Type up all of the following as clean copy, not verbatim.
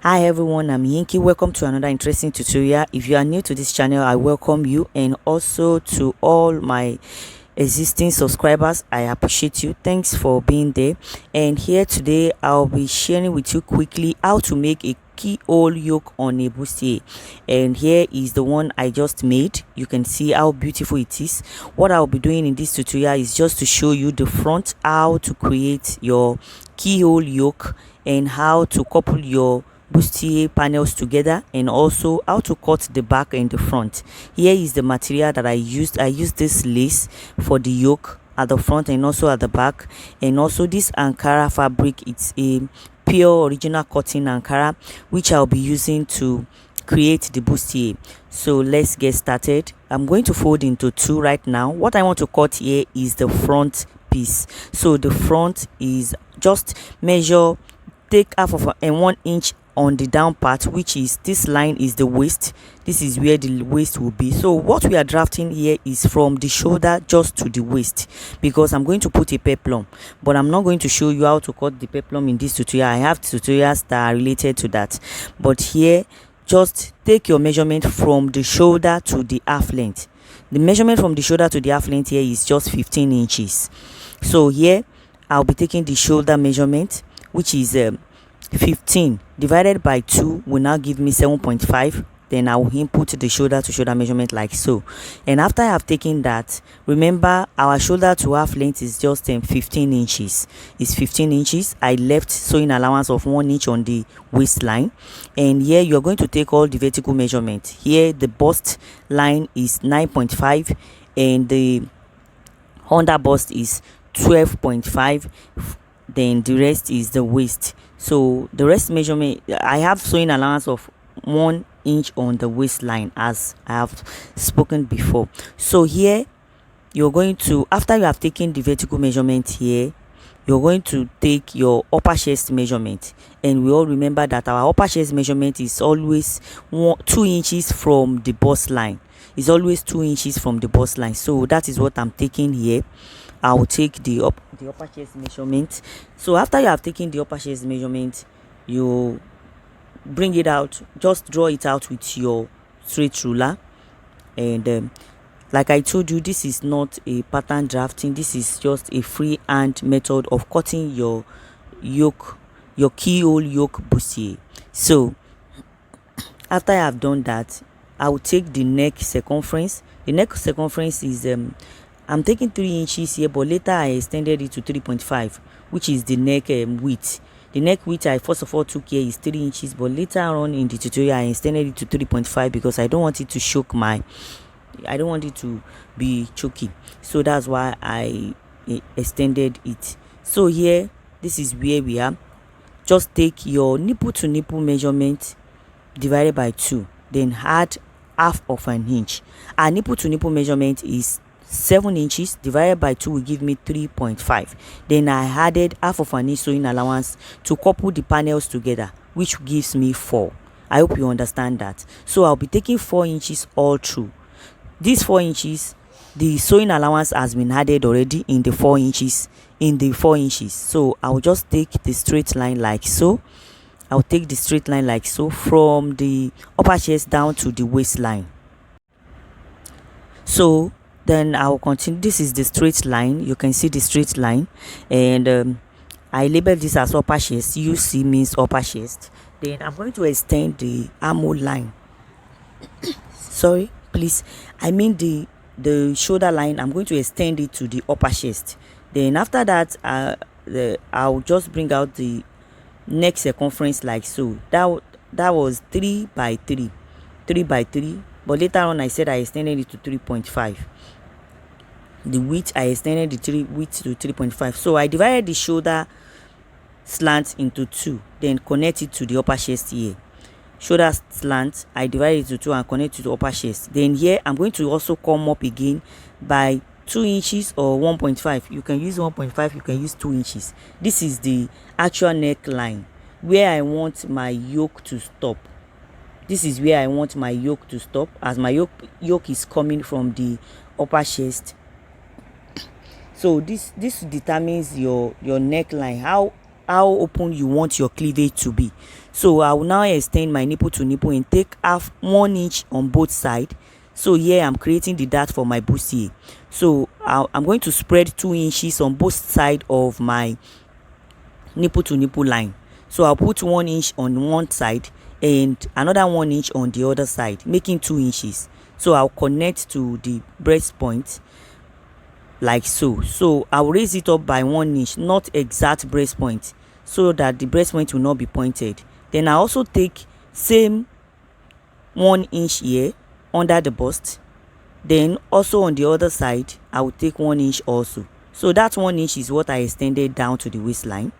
Hi everyone, I'm Yinky. Welcome to another interesting tutorial. If you are new to this channel, I welcome you, and also to all my existing subscribers, I appreciate you. Thanks for being there. And here today I'll be sharing with you quickly how to make a keyhole yoke on a bustier. And here is the one I just made. You can see how beautiful it is. What I'll be doing in this tutorial is just to show you the front, how to create your keyhole yoke, and how to couple your bustier panels together, and also how to cut the back and the front. Here is the material that I used this lace for the yoke at the front and also at the back, and also this Ankara fabric. It's a pure original cotton Ankara which I'll be using to create the bustier. So let's get started. I'm going to fold into two right now. What I want to cut here is the front piece. So the front is just measure, take half of and 1 inch on the down part, which is this line is the waist. This is where the waist will be. So what we are drafting here is from the shoulder just to the waist, because I'm going to put a peplum, but I'm not going to show you how to cut the peplum in this tutorial. I have tutorials that are related to that, but here just take your measurement from the shoulder to the half length. The measurement from the shoulder to the half length here is just 15 inches. So here I'll be taking the shoulder measurement, which is 15 divided by 2 will now give me 7.5. Then I will input the shoulder to shoulder measurement like so. And after I have taken that, remember our shoulder to half length is just 15 inches. It's 15 inches. I left sewing allowance of 1 inch on the waistline. And here you're going to take all the vertical measurement. Here the bust line is 9.5 and the under bust is 12.5. Then the rest is the waist. So the rest measurement, I have sewing allowance of 1 inch on the waistline, as I have spoken before. So here you're going to, after you have taken the vertical measurement here, you're going to take your upper chest measurement. And we all remember that our upper chest measurement is always 2 inches from the bust line. It's always 2 inches from the bust line. So that is what I'm taking here. I will take the upper chest measurement. So after you have taken the upper chest measurement, you bring it out. Just draw it out with your straight ruler. And like I told you, this is not a pattern drafting. This is just a freehand method of cutting your yoke, your keyhole yoke bustier. So after I have done that, I will take the neck circumference. The neck circumference is I'm taking 3 inches here, but later I extended it to 3.5, which is the neck width. The neck width I first of all took here is 3 inches, but later on in the tutorial I extended it to 3.5 because I don't want it to choke I don't want it to be choky. So that's why I extended it. So here, this is where we are. Just take your nipple to nipple measurement divided by 2, then add half of an inch. Our nipple to nipple measurement is 7 inches divided by 2 will give me 3.5. Then I added half of an inch sewing allowance to couple the panels together, which gives me 4. I hope you understand that. So I'll be taking 4 inches all through. These 4 inches, the sewing allowance has been added already in the 4 inches. So I'll just take the straight line like so. I'll take the straight line like so from the upper chest down to the waistline. So then I'll continue. This is the straight line. You can see the straight line, and I label this as upper chest. UC means upper chest. Then I'm going to extend the armhole line. Sorry, please. I mean the shoulder line. I'm going to extend it to the upper chest. Then after that, I'll just bring out the neck circumference like so. That was 3 by 3, but later on I said I extended it to 3.5. The width, I extended the width to 3.5. So I divided the shoulder slant into 2, then connect it to the upper chest here. Shoulder slant, I divided it to 2 and connect it to the upper chest. Then here I'm going to also come up again by 2 inches or 1.5. You can use 1.5, you can use 2 inches. This is the actual neckline where I want my yoke to stop. This is where I want my yoke to stop, as my yoke is coming from the upper chest. So this determines your neckline, how open you want your cleavage to be. So I will now extend my nipple to nipple and take half 1 inch on both sides. So here I'm creating the dart for my bustier. So I'm going to spread 2 inches on both sides of my nipple to nipple line. So I'll put 1 inch on one side and another 1 inch on the other side, making 2 inches. So I'll connect to the breast point like so. So I'll raise it up by 1 inch, not exact breast point, so that the breast point will not be pointed. Then I also take same 1 inch here under the bust. Then also on the other side I will take 1 inch also. So that 1 inch is what I extended down to the waistline.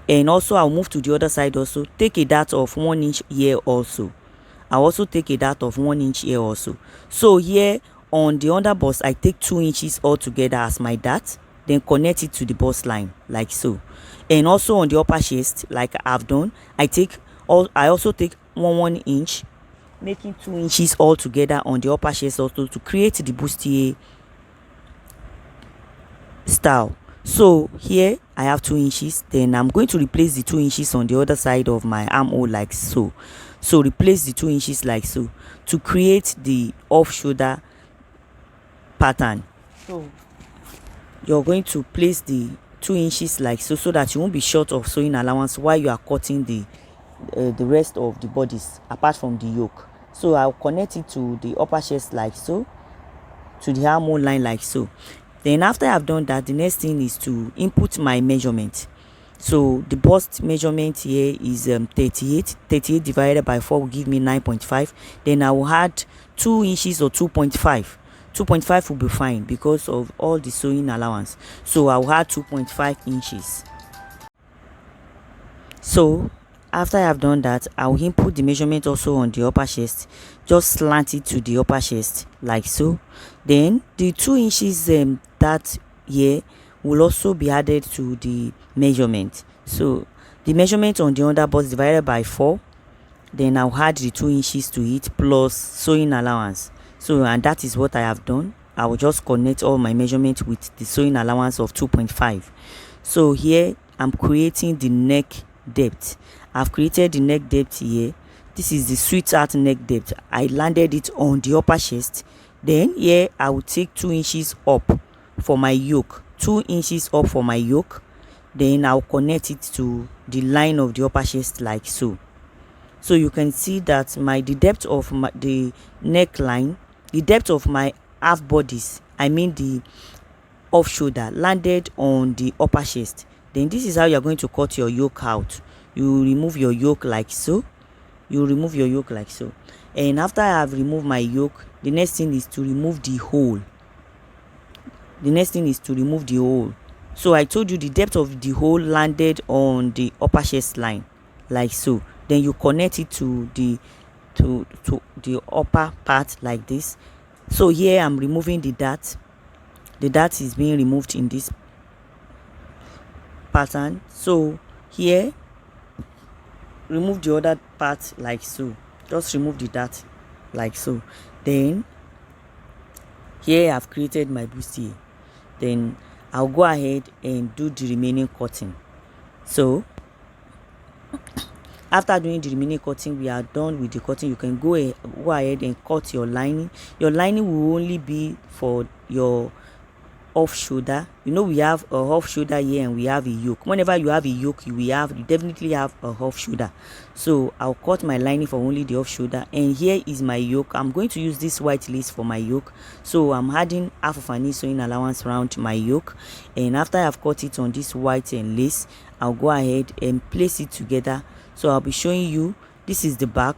And also I'll move to the other side, also take a dart of 1 inch here also. I'll also take a dart of 1 inch here also. So here on the under bust I take 2 inches altogether as my dart, then connect it to the bust line like so. And also on the upper chest, like I've done, I also take 1 inch, making 2 inches altogether on the upper chest also, to create the bustier style. So here I have 2 inches. Then I'm going to replace the 2 inches on the other side of my armhole like so. So replace the 2 inches like so to create the off shoulder pattern. So you're going to place the 2 inches like so, so that you won't be short of sewing allowance while you are cutting the rest of the bodies apart from the yoke. So I'll connect it to the upper chest like so, to the armhole line like so. Then after I've done that, the next thing is to input my measurement. So the bust measurement here is 38 divided by 4 will give me 9.5. Then I will add 2 inches or 2.5. 2.5 will be fine because of all the sewing allowance. So I will add 2.5 inches. So after I have done that, I will input the measurement also on the upper chest, just slant it to the upper chest like so. Then the 2 inches that here will also be added to the measurement. So the measurement on the under bust divided by 4, then I'll add the 2 inches to it plus sewing allowance. So, and that is what I have done. I will just connect all my measurements with the sewing allowance of 2.5. So here I'm creating the neck depth. I've created the neck depth here. This is the sweetheart neck depth. I landed it on the upper chest. Then here I will take 2 inches up for my yoke. 2 inches up for my yoke. Then I'll connect it to the line of the upper chest like so. So you can see that the depth of the neckline, the depth of my half bodies, I mean the off shoulder, landed on the upper chest. Then this is how you're going to cut your yoke out. You remove your yoke like so. And after I have removed my yoke, the next thing is to remove the hole. So I told you the depth of the hole landed on the upper chest line like so. Then you connect it to the upper part like this. So here I'm removing the dart. The dart is being removed in this pattern. So here, remove the other part like so. Just remove the dart like so. Then here I've created my bustier. Then I'll go ahead and do the remaining cutting. So after doing the remaining cutting, we are done with the cutting. You can go ahead and cut your lining. Your lining will only be for your off shoulder. You know, we have a off shoulder here and we have a yoke. Whenever you have a yoke, you definitely have a off shoulder. So I'll cut my lining for only the off shoulder, and here is my yoke. I'm going to use this white lace for my yoke, so I'm adding half of an inch sewing allowance around my yoke. And after I've cut it on this white and lace, I'll go ahead and place it together. So I'll be showing you, this is the back.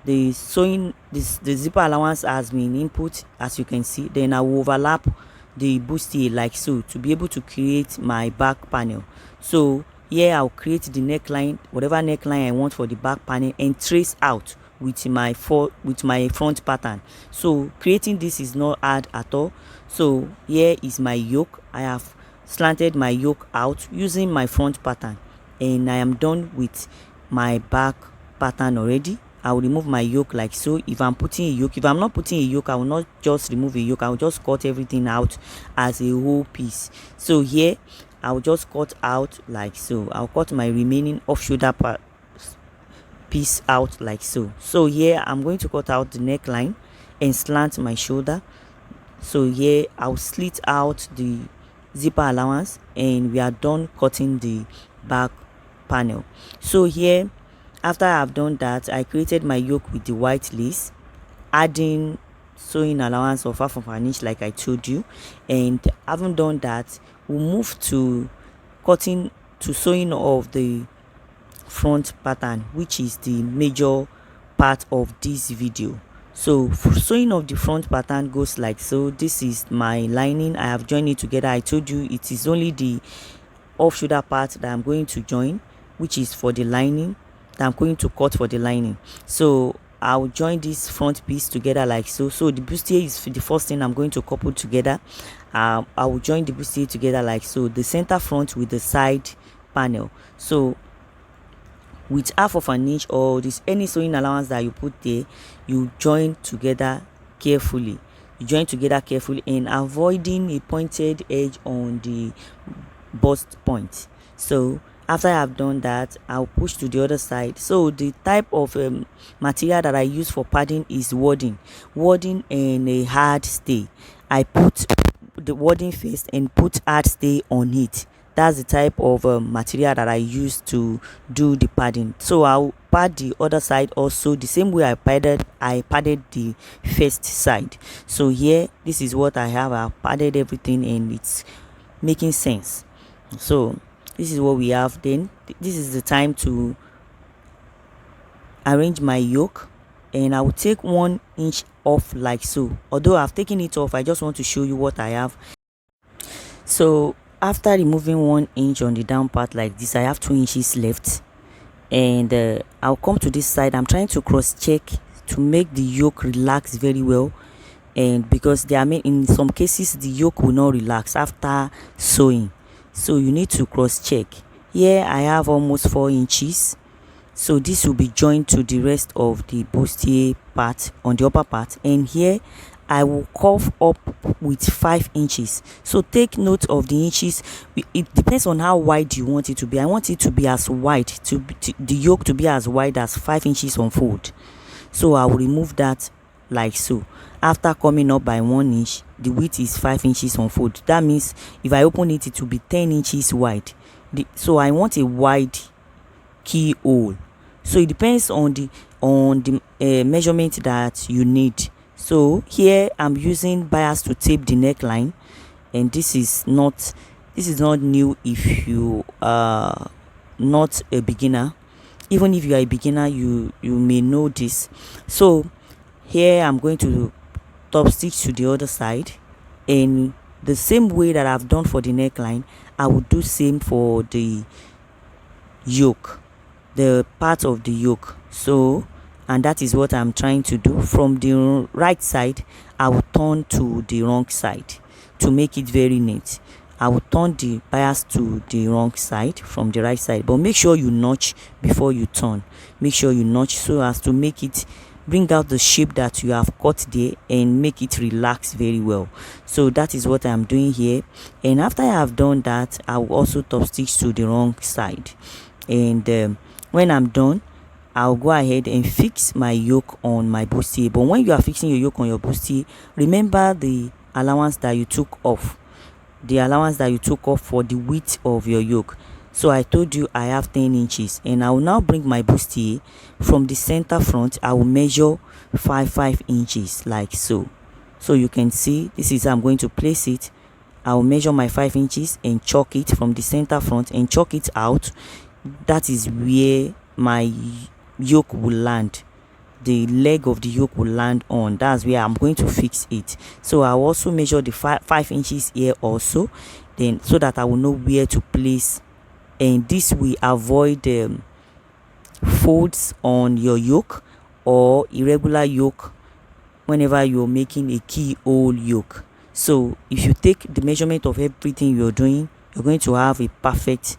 The zipper allowance has been input, as you can see. Then I will overlap the bustier like so to be able to create my back panel. So here I'll create the neckline, whatever neckline I want for the back panel, and trace out with my front pattern. So creating this is not hard at all. So here is my yoke. I have slanted my yoke out using my front pattern, and I am done with my back pattern already. I will remove my yoke like so. If I'm putting a yoke, if I'm not putting a yoke, I will not just remove a yoke. I will just cut everything out as a whole piece. So here I will just cut out like so. I'll cut my remaining off shoulder part, piece out like so. So here I'm going to cut out the neckline and slant my shoulder. So here I'll slit out the zipper allowance and we are done cutting the back panel. So here, after I've done that, I created my yoke with the white lace, adding sewing allowance of 1/2 inch like I told you. And having done that, we'll move to cutting to sewing of the front pattern, which is the major part of this video. So for sewing of the front pattern goes like so. This is my lining. I have joined it together. I told you it is only the off shoulder part that I'm going to join, which is for the lining, that I'm going to cut for the lining. So I'll join this front piece together like so. So the bustier is the first thing I'm going to couple together. I will join the bustier together like so, the center front with the side panel. So with 1/2 inch or this any sewing allowance that you put there, you join together carefully. You join together carefully and avoiding a pointed edge on the bust point. So after I have done that, I'll push to the other side. So the type of material that I use for padding is wadding and a hard stay. I put the wadding first and put hard stay on it. That's the type of material that I use to do the padding. So I'll pad the other side also the same way I padded the first side. So here, this is what I have. I padded everything and it's making sense. So this is what we have. Then this is the time to arrange my yoke, and I will take 1 inch off like so. Although I've taken it off, I just want to show you what I have. So after removing 1 inch on the down part like this, I have 2 inches left, and I'll come to this side. I'm trying to cross check to make the yoke relax very well, and because in some cases the yoke will not relax after sewing, so you need to cross check. Here I have almost 4 inches, so this will be joined to the rest of the bustier part on the upper part, and here I will curve up with 5 inches. So take note of the inches. It depends on how wide you want it to be. I want it to be as wide, the yoke to be as wide as 5 inches on fold. So I will remove that like so. After coming up by 1 inch, the width is 5 inches on fold. That means if I open it, it will be 10 inches wide. So I want a wide keyhole. So it depends on the measurement that you need. So here I'm using bias to tape the neckline, and this is not new if you are not a beginner. Even if you are a beginner, you may know this. So here I'm going to top stitch to the other side, and the same way that I've done for the neckline, I will do same for the yoke, the part of the yoke. So, and that is what I'm trying to do. From the right side, I will turn to the wrong side to make it very neat. I will turn the bias to the wrong side from the right side, but make sure you notch before you turn. Make sure you notch so as to make it bring out the shape that you have cut there and make it relax very well. So that is what I'm doing here, and after I have done that, I will also top stitch to the wrong side, and when I'm done, I'll go ahead and fix my yoke on my bustier. But when you are fixing your yoke on your bustier, remember the allowance that you took off, for the width of your yoke. So I told you I have 10 inches, and I will now bring my bustier from the center front. I will measure 5 inches like so. So you can see this is how I'm going to place it. I will measure my 5 inches and chalk it from the center front and chalk it out. That is where my yoke will land. The leg of the yoke will land on. That's where I'm going to fix it. So I'll also measure the 5 inches here also, then so that I will know where to place, and this will avoid folds on your yoke or irregular yoke whenever you're making a keyhole yoke. So if you take the measurement of everything you're doing, you're going to have a perfect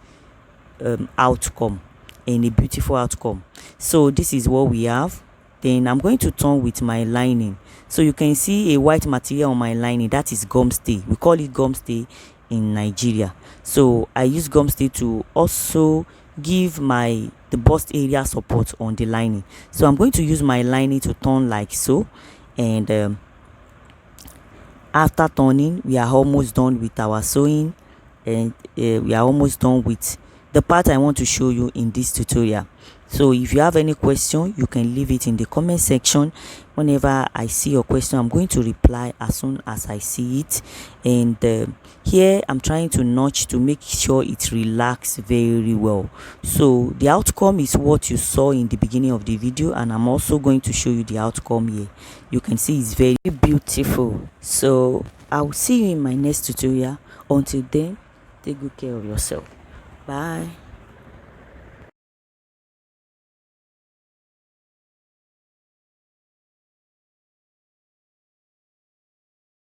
outcome and a beautiful outcome. So this is what we have. Then I'm going to turn with my lining. So you can see a white material on my lining. That is gum stay. We call it gum stay in Nigeria. So I use gum stay to also give the bust area support on the lining. So I'm going to use my lining to turn like so, and after turning, we are almost done with our sewing, and we are almost done with the part I want to show you in this tutorial. So if you have any question, you can leave it in the comment section. Whenever I see your question, I'm going to reply as soon as I see it. And here I'm trying to notch to make sure it relaxes very well. So the outcome is what you saw in the beginning of the video, and I'm also going to show you the outcome here. You can see it's very beautiful. So I'll see you in my next tutorial. Until then, take good care of yourself. Bye.